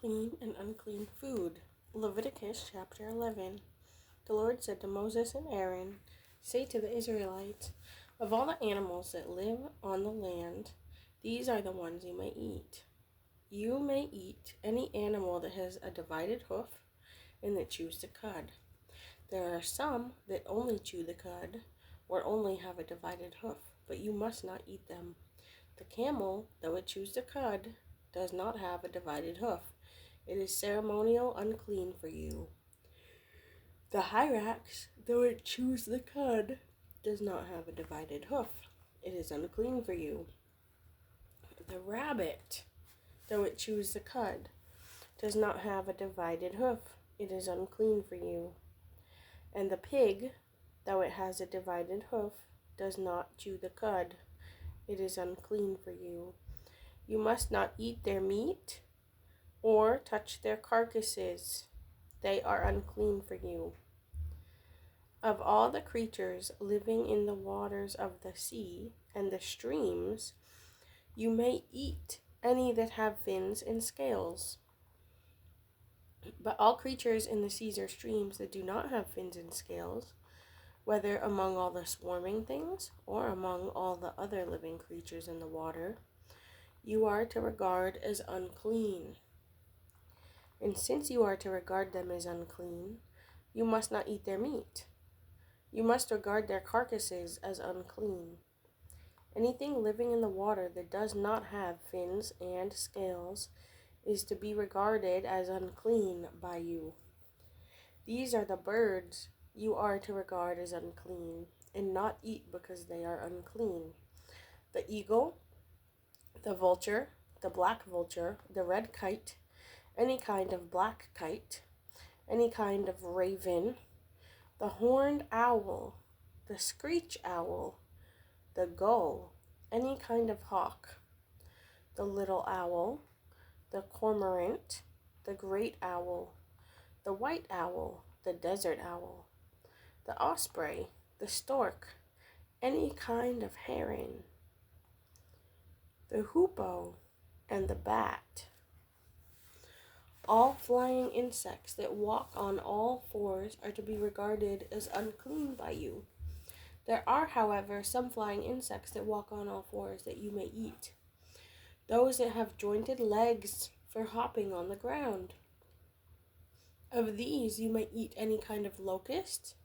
clean and unclean food. Leviticus chapter 11. The Lord said to Moses and Aaron, "Say to the Israelites, of all the animals that live on the land, these are the ones you may eat. You may eat any animal that has a divided hoof and that chews the cud. There are some that only chew the cud or only have a divided hoof, but you must not eat them. The camel, though it chews the cud, does not have a divided hoof. It is ceremonial unclean for you. The hyrax, though it chews the cud, does not have a divided hoof. It is unclean for you. The rabbit, though it chews the cud, does not have a divided hoof. It is unclean for you. And the pig, though it has a divided hoof, does not chew the cud. It is unclean for you. You must not eat their meat or touch their carcasses. They are unclean for you. Of all the creatures living in the waters of the sea and the streams, you may eat any that have fins and scales. But all creatures in the seas or streams that do not have fins and scales, whether among all the swarming things or among all the other living creatures in the water, you are to regard as unclean. And since you are to regard them as unclean, you must not eat their meat. You must regard their carcasses as unclean. Anything living in the water that does not have fins and scales is to be regarded as unclean by you. These are the birds you are to regard as unclean, and not eat because they are unclean: the eagle, the vulture, the black vulture, the red kite, any kind of black kite, any kind of raven, the horned owl, the screech owl, the gull, any kind of hawk, the little owl, the cormorant, the great owl, the white owl, the desert owl, the osprey, the stork, any kind of heron, the hoopoe, and the bat. All flying insects that walk on all fours are to be regarded as unclean by you. There are, however, some flying insects that walk on all fours that you may eat: those that have jointed legs for hopping on the ground. Of these you may eat any kind of locust,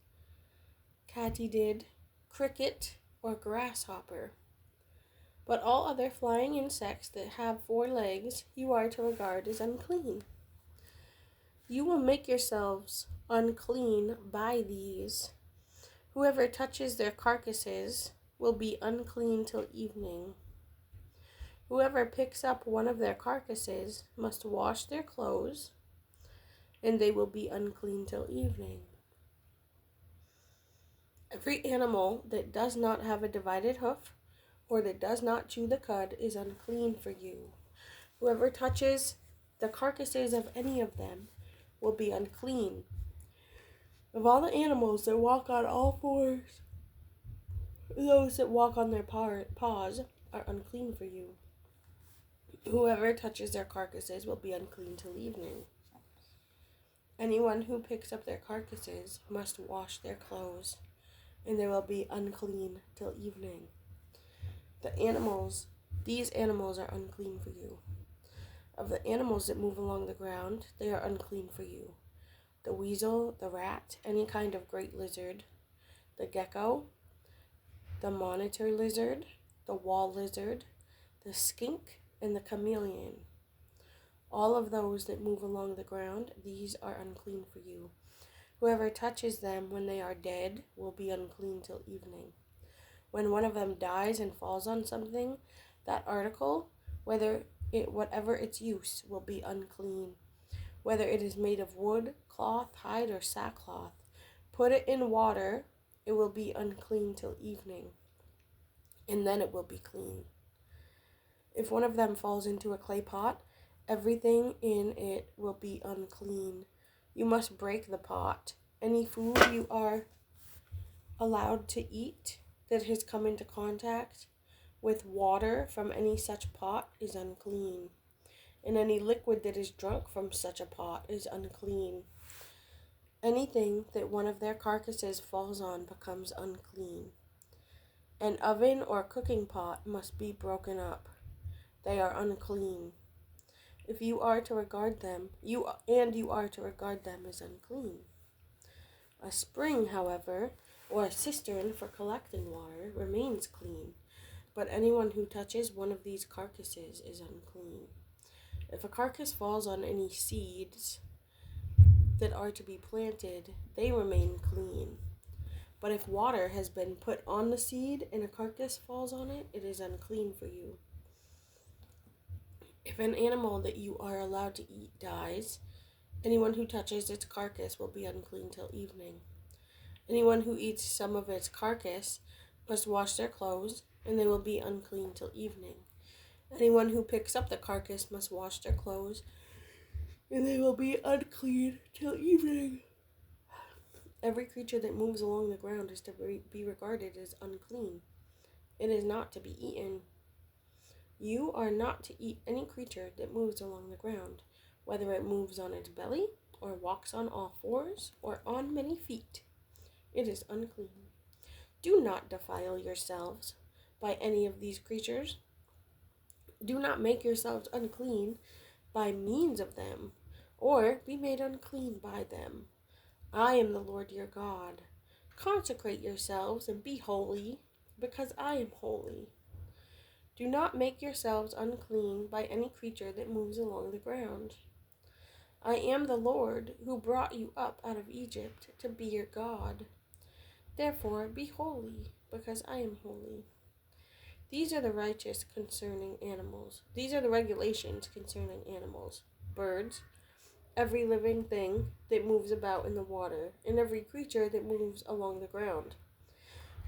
katydid, cricket, or grasshopper. But all other flying insects that have 4 legs you are to regard as unclean. You will make yourselves unclean by these. Whoever touches their carcasses will be unclean till evening. Whoever picks up one of their carcasses must wash their clothes, and they will be unclean till evening. Every animal that does not have a divided hoof or that does not chew the cud is unclean for you. Whoever touches the carcasses of any of them will be unclean. Of all the animals that walk on all fours, those that walk on their paws are unclean for you. Whoever touches their carcasses will be unclean till evening. Anyone who picks up their carcasses must wash their clothes, and they will be unclean till evening. These animals are unclean for you. Of the animals that move along the ground, they are unclean for you: the weasel, the rat, any kind of great lizard, the gecko, the monitor lizard, the wall lizard, the skink, and the chameleon. All of those that move along the ground, these are unclean for you. Whoever touches them when they are dead will be unclean till evening. When one of them dies and falls on something, that article, whatever its use, will be unclean. Whether it is made of wood, cloth, hide, or sackcloth, put it in water, it will be unclean till evening, and then it will be clean. If one of them falls into a clay pot, everything in it will be unclean. You must break the pot. Any food you are allowed to eat that has come into contact with water from any such pot is unclean. and any liquid that is drunk from such a pot is unclean. Anything that one of their carcasses falls on becomes unclean. An oven or cooking pot must be broken up. They are unclean. If you are to regard them, you are to regard them as unclean. A spring, however, or a cistern for collecting water remains clean, but anyone who touches one of these carcasses is unclean. If a carcass falls on any seeds that are to be planted, they remain clean. But if water has been put on the seed and a carcass falls on it, it is unclean for you. If an animal that you are allowed to eat dies, anyone who touches its carcass will be unclean till evening. Anyone who eats some of its carcass must wash their clothes, and they will be unclean till evening. Anyone who picks up the carcass must wash their clothes, and they will be unclean till evening. Every creature that moves along the ground is to be regarded as unclean. It is not to be eaten. You are not to eat any creature that moves along the ground, whether it moves on its belly, or walks on all fours, or on many feet. It is unclean. Do not defile yourselves by any of these creatures. Do not make yourselves unclean by means of them, or be made unclean by them. I am the Lord your God. Consecrate yourselves and be holy, because I am holy. Do not make yourselves unclean by any creature that moves along the ground. I am the Lord who brought you up out of Egypt to be your God. Therefore be holy, because I am holy. These are the regulations concerning animals, birds, every living thing that moves about in the water, and every creature that moves along the ground.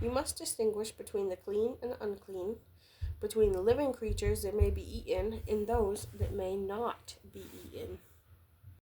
You must distinguish between the clean and the unclean, between the living creatures that may be eaten and those that may not be eaten.